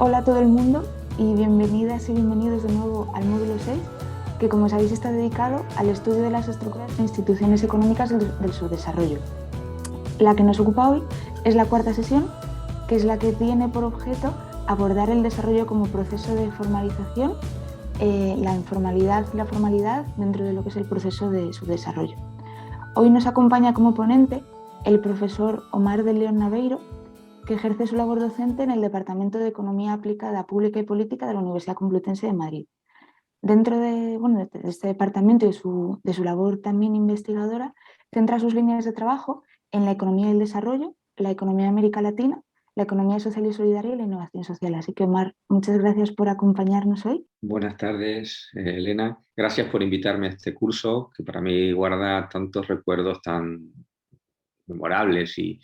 Hola a todo el mundo y bienvenidas y bienvenidos de nuevo al módulo 6, que como sabéis está dedicado al estudio de las estructuras e instituciones económicas del subdesarrollo. La que nos ocupa hoy es la cuarta sesión, que es la que tiene por objeto abordar el desarrollo como proceso de formalización, la informalidad y la formalidad dentro de lo que es el proceso de subdesarrollo. Hoy nos acompaña como ponente el profesor Omar de León Naveiro, que ejerce su labor docente en el Departamento de Economía Aplicada, Pública y Política de la Universidad Complutense de Madrid. Dentro de este departamento y de su labor también investigadora, centra sus líneas de trabajo en la economía del desarrollo, la economía de América Latina, la economía social y solidaria y la innovación social. Así que, Omar, muchas gracias por acompañarnos hoy. Buenas tardes, Elena. Gracias por invitarme a este curso, que para mí guarda tantos recuerdos tan memorables y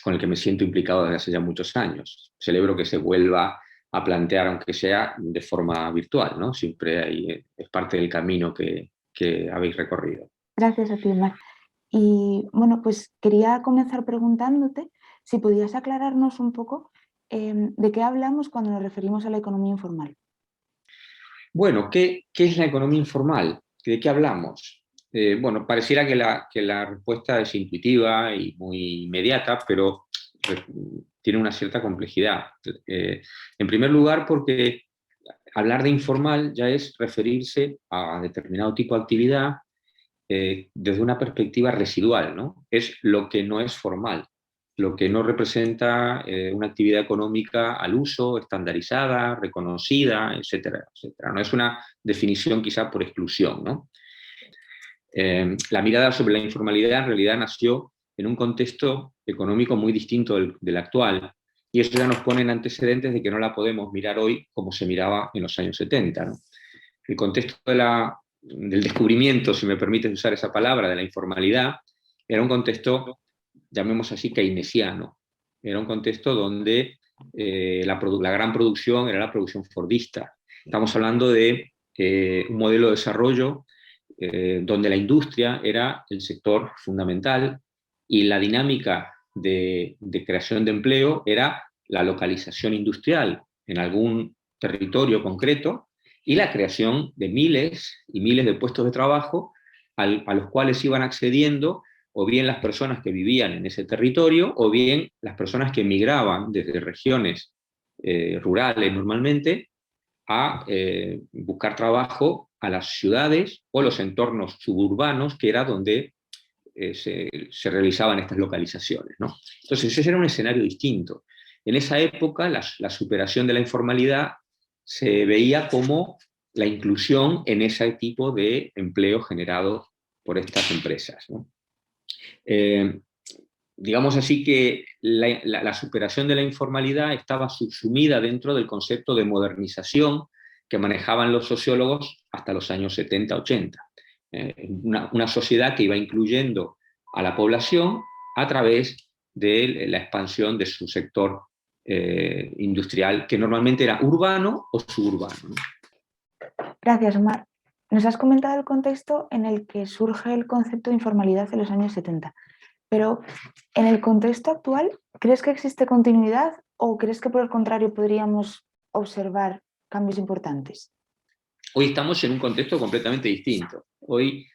con el que me siento implicado desde hace ya muchos años. Celebro que se vuelva a plantear, aunque sea de forma virtual, ¿no? Siempre es parte del camino que habéis recorrido. Gracias a ti, Omar. Y bueno, pues quería comenzar preguntándote si podías aclararnos un poco de qué hablamos cuando nos referimos a la economía informal. Bueno, ¿qué es la economía informal? ¿De qué hablamos? Bueno, pareciera que la respuesta es intuitiva y muy inmediata, pero tiene una cierta complejidad. En primer lugar, porque hablar de informal ya es referirse a determinado tipo de actividad desde una perspectiva residual, ¿no? Es lo que no es formal, lo que no representa una actividad económica al uso, estandarizada, reconocida, etcétera, etcétera. No es una definición quizá por exclusión, ¿no? La mirada sobre la informalidad en realidad nació en un contexto económico muy distinto del actual, y eso ya nos pone en antecedentes de que no la podemos mirar hoy como se miraba en los años 70, ¿no? El contexto del descubrimiento, si me permites usar esa palabra, de la informalidad, era un contexto, llamemos así, keynesiano. Era un contexto donde la gran producción era la producción fordista. Estamos hablando de un modelo de desarrollo donde la industria era el sector fundamental y la dinámica de creación de empleo era la localización industrial en algún territorio concreto y la creación de miles y miles de puestos de trabajo a los cuales iban accediendo o bien las personas que vivían en ese territorio o bien las personas que emigraban desde regiones rurales normalmente a buscar trabajo a las ciudades o los entornos suburbanos, que era donde se realizaban estas localizaciones, ¿no? Entonces ese era un escenario distinto. En esa época la superación de la informalidad se veía como la inclusión en ese tipo de empleo generado por estas empresas, ¿no? Eh, digamos así que la superación de la informalidad estaba subsumida dentro del concepto de modernización que manejaban los sociólogos hasta los años 70-80. Una sociedad que iba incluyendo a la población a través de la expansión de su sector industrial, que normalmente era urbano o suburbano, ¿no? Gracias, Omar. Nos has comentado el contexto en el que surge el concepto de informalidad en los años 70, pero en el contexto actual, ¿crees que existe continuidad o crees que por el contrario podríamos observar cambios importantes? Hoy estamos en un contexto completamente distinto. Hoy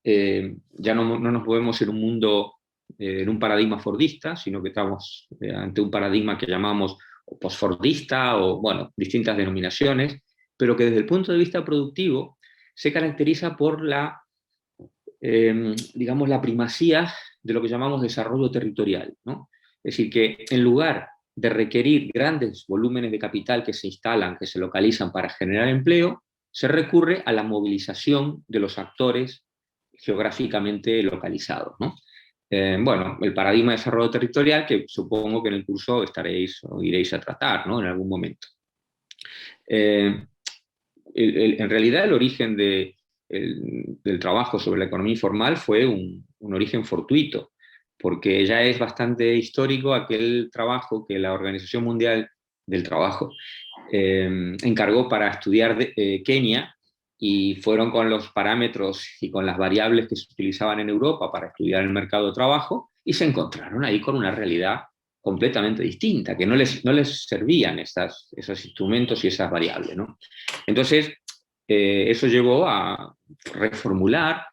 ya no nos movemos en un mundo, en un paradigma fordista, sino que estamos ante un paradigma que llamamos posfordista o, bueno, distintas denominaciones, pero que desde el punto de vista productivo se caracteriza por digamos, la primacía de lo que llamamos desarrollo territorial, ¿no? Es decir, que en lugar de requerir grandes volúmenes de capital que se instalan, que se localizan para generar empleo, se recurre a la movilización de los actores geográficamente localizados, ¿no? Bueno, el paradigma de desarrollo territorial, que supongo que en el curso estaréis o iréis a tratar, ¿no? En algún momento. Eh, en realidad el origen del trabajo sobre la economía informal fue un origen fortuito, porque ya es bastante histórico aquel trabajo que la Organización Mundial del Trabajo encargó para estudiar Kenia, y fueron con los parámetros y con las variables que se utilizaban en Europa para estudiar el mercado de trabajo y se encontraron ahí con una realidad completamente distinta, que no les servían esos instrumentos y esas variables, ¿no? Entonces, eso llevó a reformular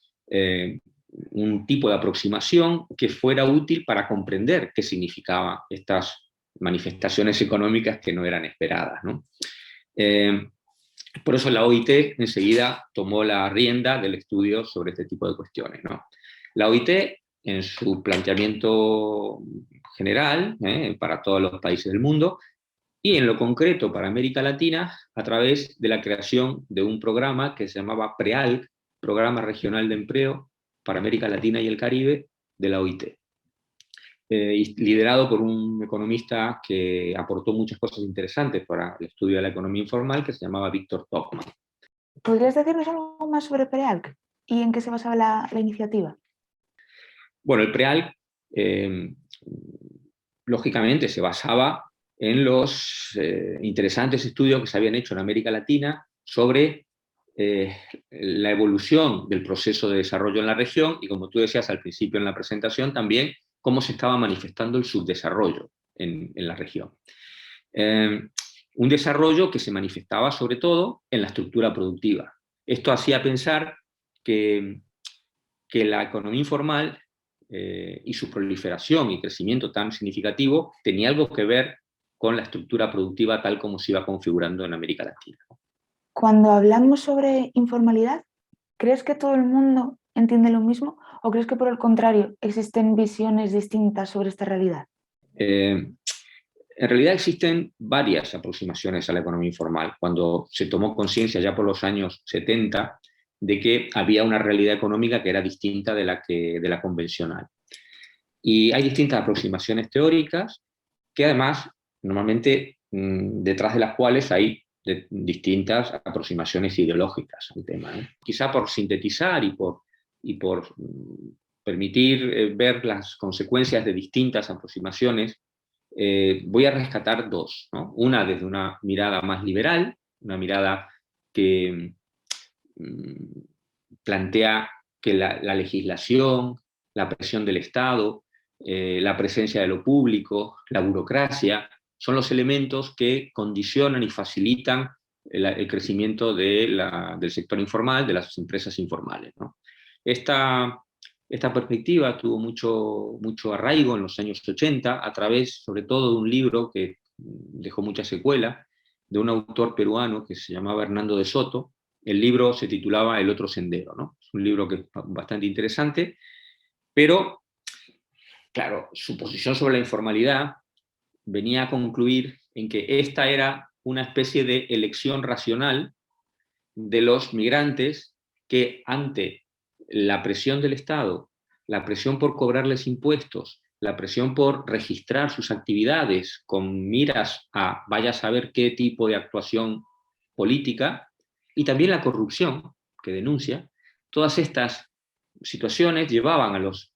un tipo de aproximación que fuera útil para comprender qué significaban estas manifestaciones económicas que no eran esperadas, ¿no? Por eso la OIT enseguida tomó la rienda del estudio sobre este tipo de cuestiones, ¿no? La OIT, en su planteamiento general, para todos los países del mundo, y en lo concreto para América Latina, a través de la creación de un programa que se llamaba PREALC, Programa Regional de Empleo para América Latina y el Caribe, de la OIT. Liderado por un economista que aportó muchas cosas interesantes para el estudio de la economía informal, que se llamaba Víctor Topman. ¿Podrías decirnos algo más sobre PREALC y en qué se basaba la iniciativa? Bueno, el PREALC, lógicamente, se basaba en los interesantes estudios que se habían hecho en América Latina sobre la evolución del proceso de desarrollo en la región y, como tú decías al principio en la presentación, también cómo se estaba manifestando el subdesarrollo en la región. Un desarrollo que se manifestaba sobre todo en la estructura productiva. Esto hacía pensar que la economía informal y su proliferación y crecimiento tan significativo tenía algo que ver con la estructura productiva tal como se iba configurando en América Latina. Cuando hablamos sobre informalidad, ¿crees que todo el mundo entiende lo mismo o crees que por el contrario existen visiones distintas sobre esta realidad? En realidad existen varias aproximaciones a la economía informal. Cuando se tomó conciencia ya por los años 70 de que había una realidad económica que era distinta de la convencional. Y hay distintas aproximaciones teóricas que además normalmente detrás de las cuales hay distintas aproximaciones ideológicas al tema, ¿no? Quizá por sintetizar y por permitir ver las consecuencias de distintas aproximaciones, voy a rescatar dos, ¿no? Una desde una mirada más liberal, una mirada que plantea que la legislación, la presión del Estado, la presencia de lo público, la burocracia, son los elementos que condicionan y facilitan el crecimiento del sector informal, de las empresas informales, ¿no? Esta perspectiva tuvo mucho arraigo en los años 80 a través, sobre todo, de un libro que dejó mucha secuela, de un autor peruano que se llamaba Hernando de Soto. El libro se titulaba El otro sendero, ¿no? Es un libro que es bastante interesante, pero, claro, su posición sobre la informalidad venía a concluir en que esta era una especie de elección racional de los migrantes que, ante la presión del Estado, la presión por cobrarles impuestos, la presión por registrar sus actividades con miras a vaya a saber qué tipo de actuación política, y también la corrupción que denuncia, todas estas situaciones llevaban a los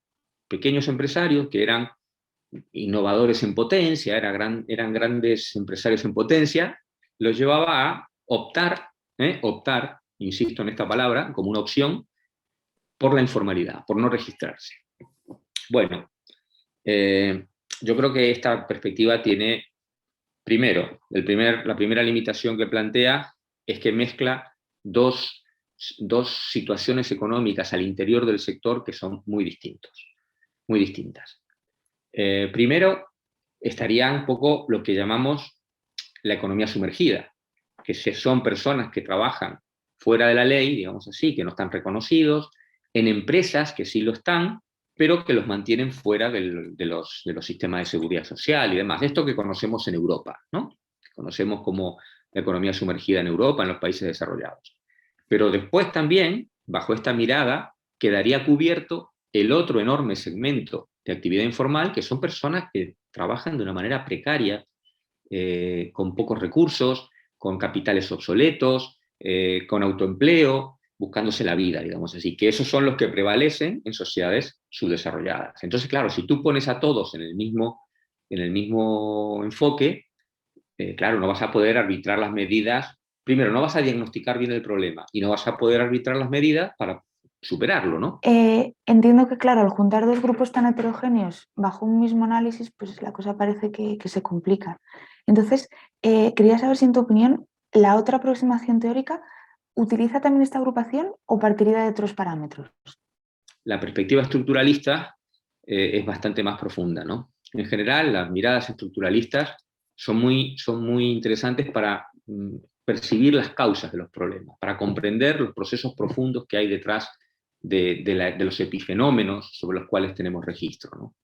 pequeños empresarios, que eran innovadores en potencia, eran grandes empresarios en potencia, los llevaba a optar, insisto en esta palabra, como una opción, por la informalidad, por no registrarse. Bueno, yo creo que esta perspectiva tiene, primero, la primera limitación que plantea es que mezcla dos situaciones económicas al interior del sector que son muy distintas. Primero, estaría un poco lo que llamamos la economía sumergida, que son personas que trabajan fuera de la ley, digamos así, que no están reconocidos, en empresas que sí lo están, pero que los mantienen fuera de los sistemas de seguridad social y demás. Esto que conocemos en Europa, ¿no? Conocemos como la economía sumergida en Europa, en los países desarrollados. Pero después también, bajo esta mirada, quedaría cubierto el otro enorme segmento de actividad informal, que son personas que trabajan de una manera precaria, con pocos recursos, con capitales obsoletos, con autoempleo, buscándose la vida, digamos así, que esos son los que prevalecen en sociedades subdesarrolladas. Entonces, claro, si tú pones a todos en el mismo enfoque, claro, no vas a poder arbitrar las medidas. Primero, no vas a diagnosticar bien el problema y no vas a poder arbitrar las medidas para superarlo, ¿no? Entiendo que, claro, al juntar dos grupos tan heterogéneos bajo un mismo análisis, pues la cosa parece que se complica. Entonces, quería saber si en tu opinión la otra aproximación teórica utiliza también esta agrupación o partiría de otros parámetros. La perspectiva estructuralista es bastante más profunda, ¿no? En general, las miradas estructuralistas son muy interesantes para percibir las causas de los problemas, para comprender los procesos profundos que hay detrás de los epifenómenos sobre los cuales tenemos registro, ¿no?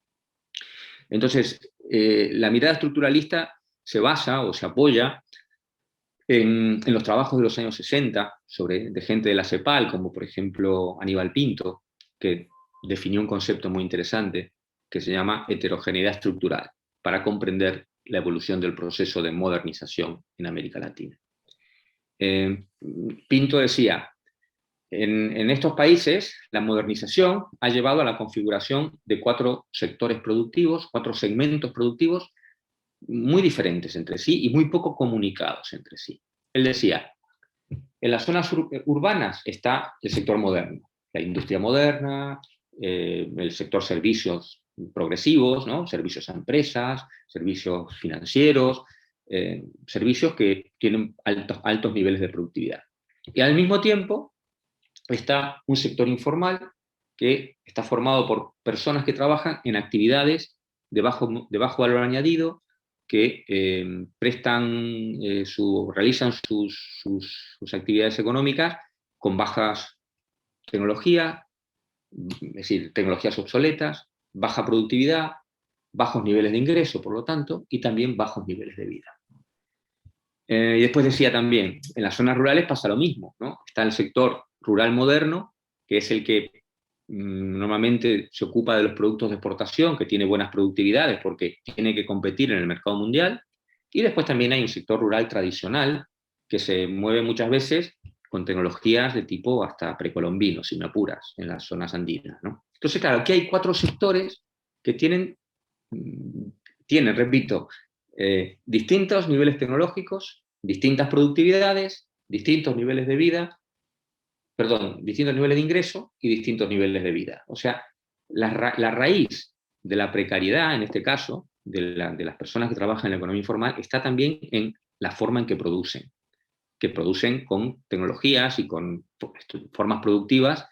Entonces, la mirada estructuralista se basa o se apoya en los trabajos de los años 60 de gente de la CEPAL, como por ejemplo Aníbal Pinto, que definió un concepto muy interesante que se llama heterogeneidad estructural, para comprender la evolución del proceso de modernización en América Latina. Pinto decía, en estos países la modernización ha llevado a la configuración de 4 sectores productivos, 4 segmentos productivos muy diferentes entre sí y muy poco comunicados entre sí. Él decía, en las zonas urbanas está el sector moderno, la industria moderna, el sector servicios progresivos, ¿no? Servicios a empresas, servicios financieros, servicios que tienen altos niveles de productividad. Y al mismo tiempo está un sector informal que está formado por personas que trabajan en actividades de bajo valor añadido, que realizan sus actividades económicas con bajas tecnologías, es decir, tecnologías obsoletas, baja productividad, bajos niveles de ingreso, por lo tanto, y también bajos niveles de vida. Y después decía también, en las zonas rurales pasa lo mismo, ¿no? Está el sector rural moderno, que es el que normalmente se ocupa de los productos de exportación, que tiene buenas productividades porque tiene que competir en el mercado mundial, y después también hay un sector rural tradicional, que se mueve muchas veces con tecnologías de tipo hasta precolombino, si me apuras, en las zonas andinas, ¿no? Entonces, claro, aquí hay 4 sectores que tienen, repito, distintos niveles tecnológicos, distintas productividades, distintos niveles de vida, distintos niveles de ingreso y distintos niveles de vida. O sea, la raíz de la precariedad, en este caso, de las personas que trabajan en la economía informal, está también en la forma en que producen con tecnologías y con formas productivas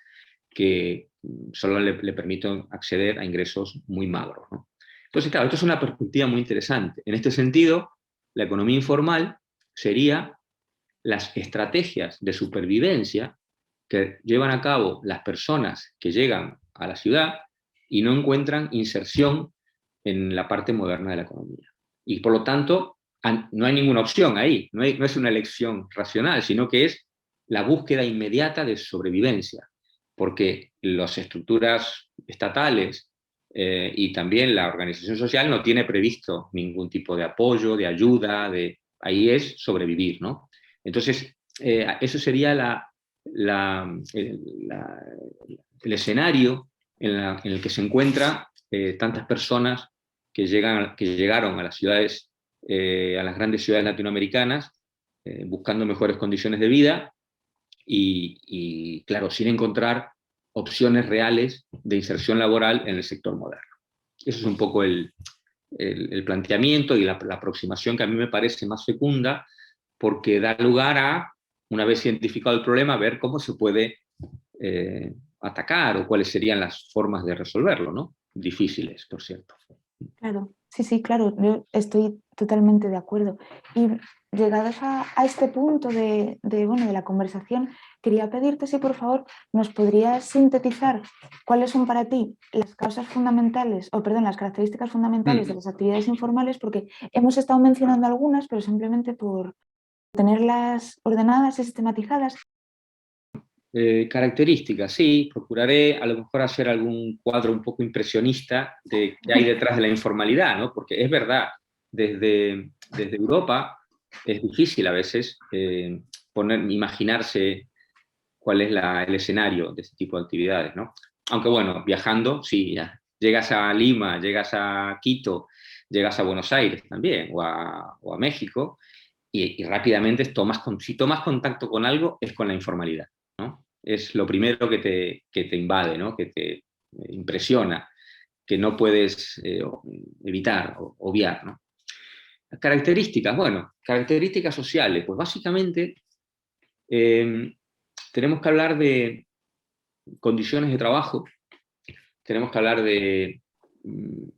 que solo le permiten acceder a ingresos muy magros, ¿no? Entonces, claro, esto es una perspectiva muy interesante. En este sentido, la economía informal sería las estrategias de supervivencia que llevan a cabo las personas que llegan a la ciudad y no encuentran inserción en la parte moderna de la economía. Y por lo tanto, no hay ninguna opción ahí, no es una elección racional, sino que es la búsqueda inmediata de sobrevivencia, porque las estructuras estatales y también la organización social no tiene previsto ningún tipo de apoyo, de ayuda, ahí es sobrevivir, ¿no? Entonces, eso sería el escenario en el que se encuentran tantas personas que llegaron a las ciudades, a las grandes ciudades latinoamericanas, buscando mejores condiciones de vida y, claro, sin encontrar opciones reales de inserción laboral en el sector moderno. Eso es un poco el planteamiento y la aproximación que a mí me parece más fecunda, porque da lugar a, una vez identificado el problema, ver cómo se puede atacar o cuáles serían las formas de resolverlo, ¿no? Difíciles, por cierto. Claro, sí, claro, yo estoy totalmente de acuerdo. Y llegados a este punto de la conversación, quería pedirte si por favor nos podrías sintetizar cuáles son para ti las causas fundamentales, o perdón, las características fundamentales de las actividades informales, porque hemos estado mencionando algunas, pero simplemente por tenerlas ordenadas y sistematizadas. Características, sí, procuraré a lo mejor hacer algún cuadro un poco impresionista de qué hay detrás de la informalidad, ¿no? Porque es verdad, desde Europa es difícil a veces imaginarse cuál es el escenario de este tipo de actividades, ¿no? Aunque bueno, viajando, sí, ya. Llegas a Lima, llegas a Quito, llegas a Buenos Aires también, o a México, y rápidamente si tomas contacto con algo es con la informalidad, ¿no? es lo primero que te invade, ¿no? Que te impresiona, que no puedes evitar o obviar, ¿no? Características, bueno, características sociales, pues básicamente tenemos que hablar de condiciones de trabajo, tenemos que hablar de,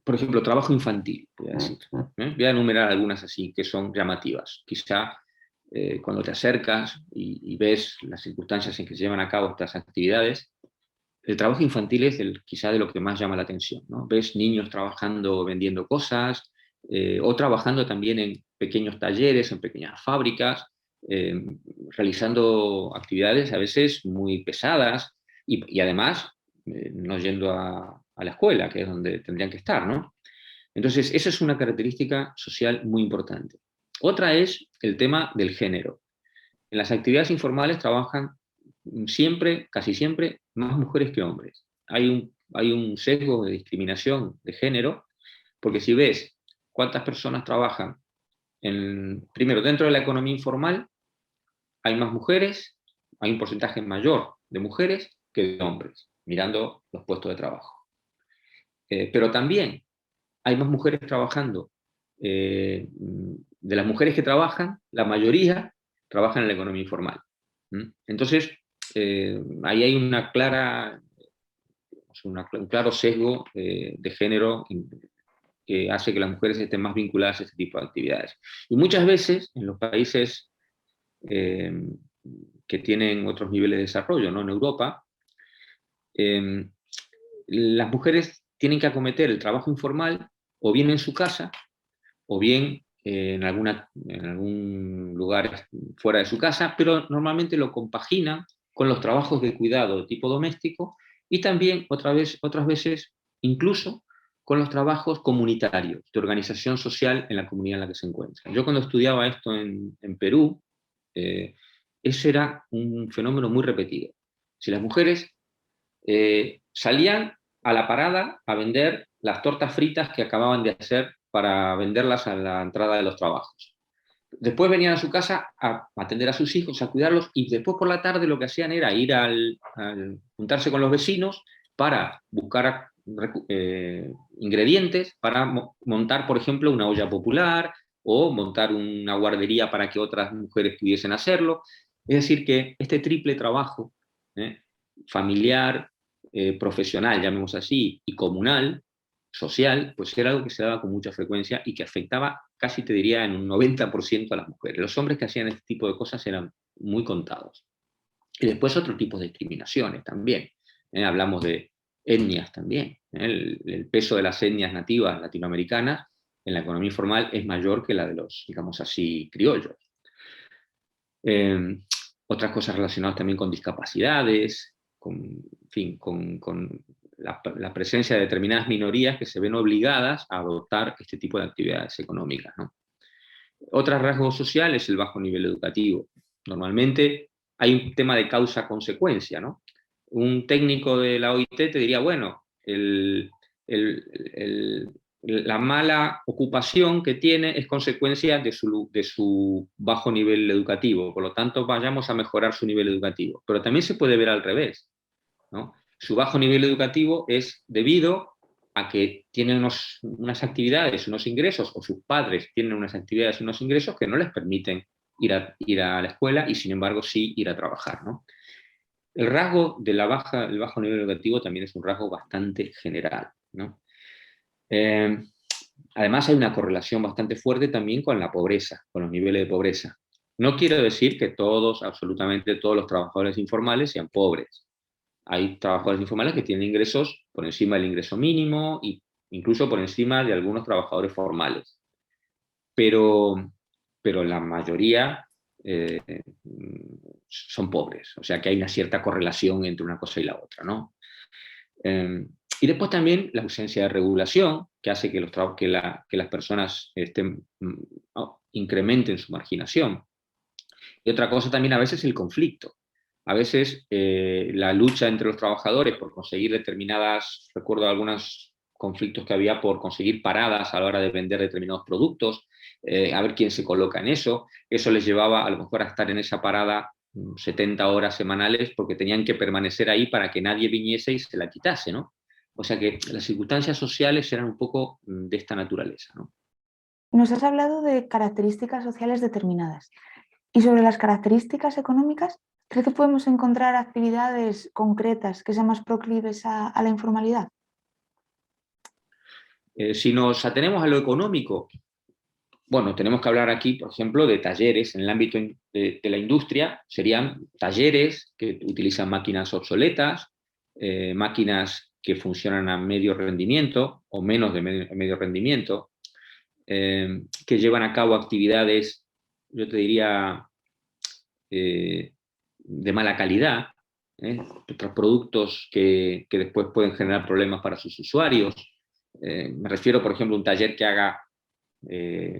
por ejemplo, trabajo infantil, voy a decir. Voy a enumerar algunas así que son llamativas. Quizá cuando te acercas y ves las circunstancias en que se llevan a cabo estas actividades, el trabajo infantil es quizá de lo que más llama la atención, ¿no? Ves niños trabajando, vendiendo cosas, o trabajando también en pequeños talleres, en pequeñas fábricas, eh, realizando actividades a veces muy pesadas y además no yendo a la escuela, que es donde tendrían que estar, ¿no? Entonces, esa es una característica social muy importante. Otra es el tema del género. En las actividades informales trabajan siempre, casi siempre, más mujeres que hombres. Hay un sesgo de discriminación de género, porque si ves cuántas personas trabajan primero, dentro de la economía informal, hay más mujeres, hay un porcentaje mayor de mujeres que de hombres, mirando los puestos de trabajo. Pero también hay más mujeres trabajando. De las mujeres que trabajan, la mayoría trabajan en la economía informal. Entonces, ahí hay un claro sesgo de género que hace que las mujeres estén más vinculadas a este tipo de actividades. Y muchas veces en los países eh, que tienen otros niveles de desarrollo, ¿no? En Europa, eh, las mujeres tienen que acometer el trabajo informal o bien en su casa o bien en algún lugar fuera de su casa, pero normalmente lo compaginan con los trabajos de cuidado de tipo doméstico y también otras veces incluso con los trabajos comunitarios de organización social en la comunidad en la que se encuentran. Yo cuando estudiaba esto en Perú, eh, eso era un fenómeno muy repetido. Si las mujeres salían a la parada a vender las tortas fritas que acababan de hacer para venderlas a la entrada de los trabajos. Después venían a su casa a atender a sus hijos, a cuidarlos, y después por la tarde lo que hacían era ir al juntarse con los vecinos para buscar ingredientes para montar, por ejemplo, una olla popular o montar una guardería para que otras mujeres pudiesen hacerlo. Es decir, que este triple trabajo, familiar, profesional, llamemos así, y comunal, social, pues era algo que se daba con mucha frecuencia y que afectaba casi te diría en un 90% a las mujeres. Los hombres que hacían este tipo de cosas eran muy contados. Y después otro tipo de discriminaciones también. Hablamos de etnias también. El peso de las etnias nativas latinoamericanas en la economía informal es mayor que la de los, digamos así, criollos. Otras cosas relacionadas también con discapacidades, en fin, con la presencia de determinadas minorías que se ven obligadas a adoptar este tipo de actividades económicas, ¿no? Otro rasgo social es el bajo nivel educativo. Normalmente hay un tema de causa-consecuencia, ¿no? Un técnico de la OIT te diría, bueno, la mala ocupación que tiene es consecuencia de su bajo nivel educativo, por lo tanto vayamos a mejorar su nivel educativo. Pero también se puede ver al revés, ¿no? Su bajo nivel educativo es debido a que tienen unas actividades, unos ingresos, o sus padres tienen unas actividades y unos ingresos que no les permiten ir a la escuela y sin embargo sí ir a trabajar, ¿no? El rasgo del bajo nivel educativo también es un rasgo bastante general, ¿no? Eh, Además hay una correlación bastante fuerte también con la pobreza, con los niveles de pobreza. No quiero decir que todos, absolutamente todos los trabajadores informales sean pobres. Hay trabajadores informales que tienen ingresos por encima del ingreso mínimo e incluso por encima de algunos trabajadores formales. Pero, pero la mayoría eh, son pobres, o sea que hay una cierta correlación entre una cosa y la otra, ¿no? Y después también la ausencia de regulación, que hace que las personas incrementen su marginación. Y otra cosa también a veces el conflicto. A veces la lucha entre los trabajadores por conseguir recuerdo algunos conflictos que había por conseguir paradas a la hora de vender determinados productos, a ver quién se coloca en eso. Eso les llevaba a lo mejor a estar en esa parada 70 horas semanales porque tenían que permanecer ahí para que nadie viniese y se la quitase, ¿no? O sea que las circunstancias sociales eran un poco de esta naturaleza, ¿no? Nos has hablado de características sociales determinadas. Y sobre las características económicas, ¿crees que podemos encontrar actividades concretas que sean más proclives a la informalidad? Si nos atenemos a lo económico, bueno, tenemos que hablar aquí, por ejemplo, de talleres. En el ámbito de la industria serían talleres que utilizan máquinas obsoletas, máquinas que funcionan a medio rendimiento o menos de medio rendimiento, que llevan a cabo actividades, yo te diría, de mala calidad, otros productos que después pueden generar problemas para sus usuarios. Me refiero, por ejemplo, a un taller que haga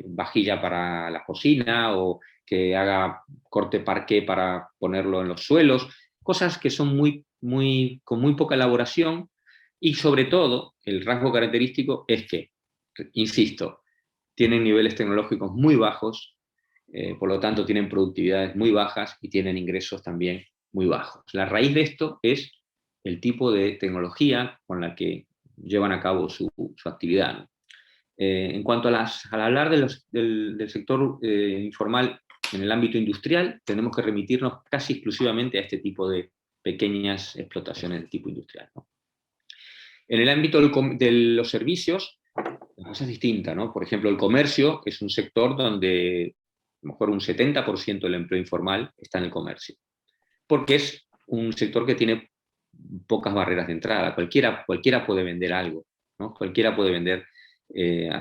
vajilla para la cocina o que haga corte parqué para ponerlo en los suelos, cosas que son con muy poca elaboración y sobre todo el rasgo característico es que, insisto, tienen niveles tecnológicos muy bajos, por lo tanto tienen productividades muy bajas y tienen ingresos también muy bajos. La raíz de esto es el tipo de tecnología con la que llevan a cabo su actividad, ¿no? En cuanto al hablar del sector informal en el ámbito industrial, tenemos que remitirnos casi exclusivamente a este tipo de pequeñas explotaciones de tipo industrial, ¿no? En el ámbito de los servicios, la cosa es distinta, ¿no? Por ejemplo, el comercio es un sector donde a lo mejor un 70% del empleo informal está en el comercio, porque es un sector que tiene pocas barreras de entrada. Cualquiera puede vender algo, ¿no? Cualquiera puede vender,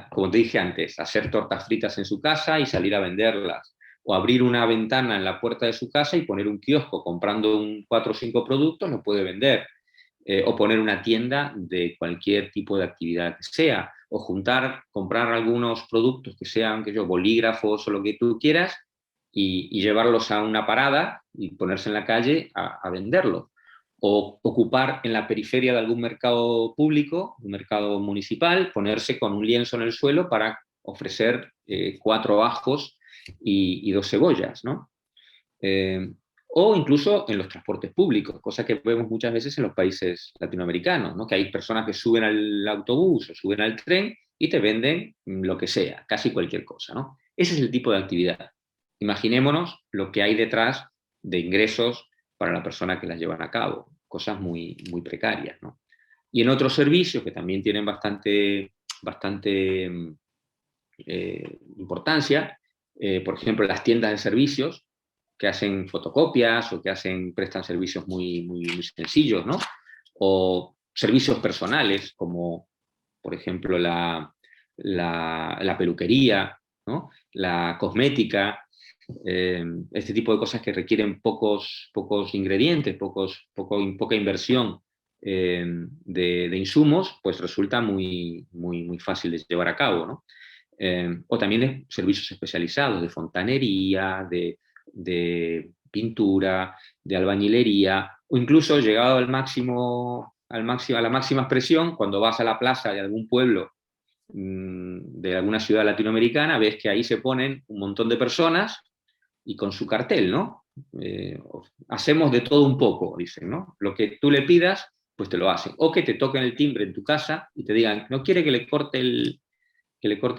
como te dije antes, hacer tortas fritas en su casa y salir a venderlas, o abrir una ventana en la puerta de su casa y poner un kiosco comprando 4 o 5 productos, lo puede vender. O poner una tienda de cualquier tipo de actividad que sea, o comprar algunos productos que sean, que yo, bolígrafos o lo que tú quieras, y llevarlos a una parada y ponerse en la calle a venderlos. O ocupar en la periferia de algún mercado público, un mercado municipal, ponerse con un lienzo en el suelo para ofrecer 4 ajos y 2 cebollas, ¿no? O incluso en los transportes públicos, cosa que vemos muchas veces en los países latinoamericanos, ¿no? Que hay personas que suben al autobús o suben al tren y te venden lo que sea, casi cualquier cosa, ¿no? Ese es el tipo de actividad. Imaginémonos lo que hay detrás de ingresos para la persona que las llevan a cabo, cosas muy, muy precarias, ¿no? Y en otros servicios que también tienen bastante importancia, por ejemplo, las tiendas de servicios, que hacen fotocopias o que prestan servicios muy sencillos, ¿no? O servicios personales, como por ejemplo la peluquería, ¿no? La cosmética, este tipo de cosas que requieren pocos ingredientes, poca inversión de insumos, pues resulta muy fácil de llevar a cabo, ¿no? O también de servicios especializados, de fontanería, de pintura, de albañilería, o incluso llegado a la máxima expresión, cuando vas a la plaza de algún pueblo de alguna ciudad latinoamericana, ves que ahí se ponen un montón de personas y con su cartel, ¿no? Hacemos de todo un poco, dicen, ¿no? Lo que tú le pidas, pues te lo hacen. O que te toquen el timbre en tu casa y te digan, ¿no quiere que le corte el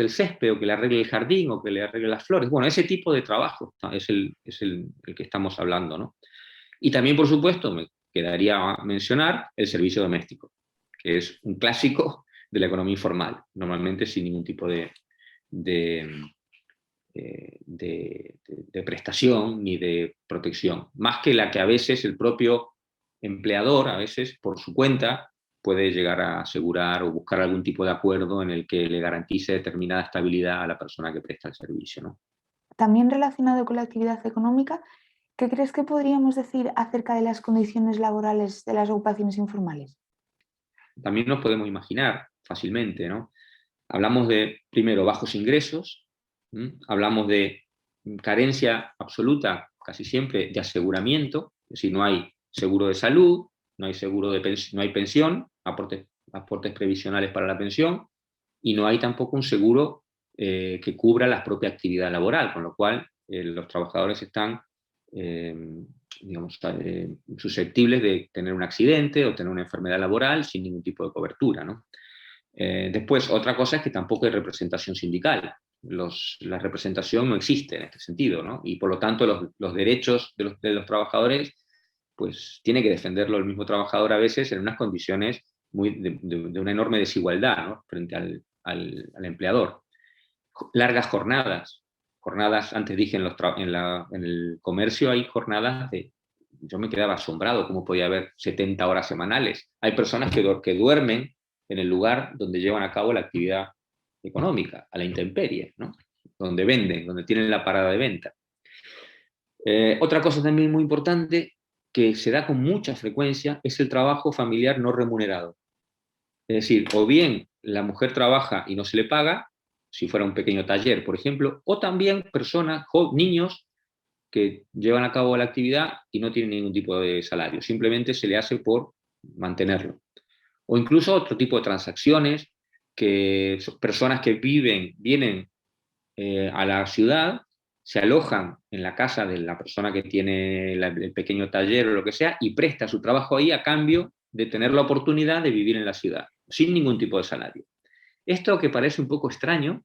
césped o que le arregle el jardín o que le arregle las flores? Bueno, ese tipo de trabajo es el que estamos hablando, ¿no? Y también, por supuesto, me quedaría mencionar el servicio doméstico, que es un clásico de la economía informal, normalmente sin ningún tipo de, de prestación ni de protección, más que la que a veces el propio empleador, a veces por su cuenta, puede llegar a asegurar o buscar algún tipo de acuerdo en el que le garantice determinada estabilidad a la persona que presta el servicio, ¿no? También relacionado con la actividad económica, ¿qué crees que podríamos decir acerca de las condiciones laborales de las ocupaciones informales? También nos podemos imaginar fácilmente, ¿no? Hablamos de, primero, bajos ingresos, hablamos de carencia absoluta, casi siempre, de aseguramiento, es decir, no hay seguro de salud, no hay no hay pensión, aportes previsionales para la pensión, y no hay tampoco un seguro que cubra la propia actividad laboral, con lo cual los trabajadores están digamos, susceptibles de tener un accidente o tener una enfermedad laboral sin ningún tipo de cobertura, ¿no? Después, otra cosa es que tampoco hay representación sindical. La representación no existe en este sentido, ¿no? Y por lo tanto los derechos de los trabajadores, pues tiene que defenderlo el mismo trabajador a veces en unas condiciones de una enorme desigualdad, ¿no? Frente al empleador. Largas jornadas, antes dije, en el comercio hay jornadas yo me quedaba asombrado cómo podía haber 70 horas semanales. Hay personas que duermen en el lugar donde llevan a cabo la actividad económica, a la intemperie, ¿no? Donde venden, donde tienen la parada de venta. Otra cosa también muy importante que se da con mucha frecuencia es el trabajo familiar no remunerado. Es decir, o bien la mujer trabaja y no se le paga, si fuera un pequeño taller, por ejemplo, o también personas, niños, que llevan a cabo la actividad y no tienen ningún tipo de salario, simplemente se le hace por mantenerlo. O incluso otro tipo de transacciones, que personas que vienen a la ciudad, se alojan en la casa de la persona que tiene el pequeño taller o lo que sea y presta su trabajo ahí a cambio de tener la oportunidad de vivir en la ciudad, sin ningún tipo de salario. Esto que parece un poco extraño,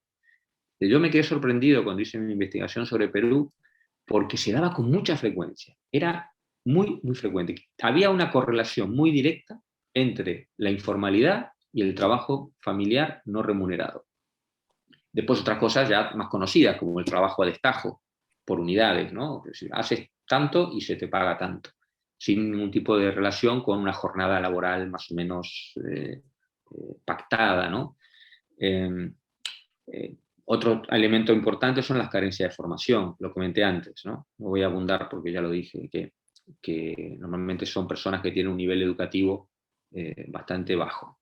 yo me quedé sorprendido cuando hice mi investigación sobre Perú, porque se daba con mucha frecuencia. Era muy, muy frecuente. Había una correlación muy directa entre la informalidad y el trabajo familiar no remunerado. Después otras cosas ya más conocidas, como el trabajo a destajo, por unidades, ¿no? Es decir, haces tanto y se te paga tanto, sin ningún tipo de relación con una jornada laboral más o menos pactada, ¿no? Otro elemento importante son las carencias de formación, lo comenté antes, ¿no? No voy a abundar porque ya lo dije, que normalmente son personas que tienen un nivel educativo bastante bajo.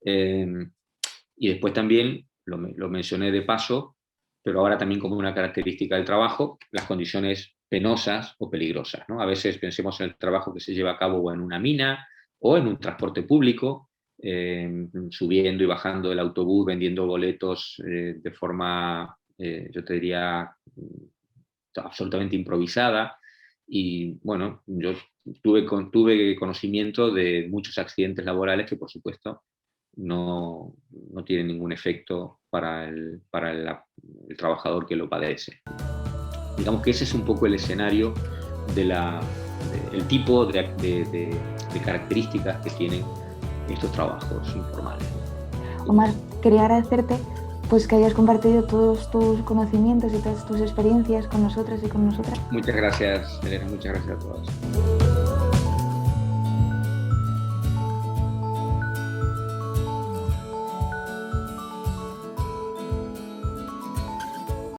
Y después también, lo mencioné de paso, pero ahora también como una característica del trabajo, las condiciones penosas o peligrosas, ¿no? A veces pensemos en el trabajo que se lleva a cabo en una mina o en un transporte público, subiendo y bajando del autobús, vendiendo boletos de forma, yo te diría, absolutamente improvisada. Y bueno, yo tuve conocimiento de muchos accidentes laborales que por supuesto no tienen ningún efecto para el trabajador que lo padece. Digamos que ese es un poco el escenario el tipo de características que tienen estos trabajos informales. Omar, quería agradecerte pues que hayas compartido todos tus conocimientos y todas tus experiencias con nosotras y con nosotras. Muchas gracias, Elena, muchas gracias a todos.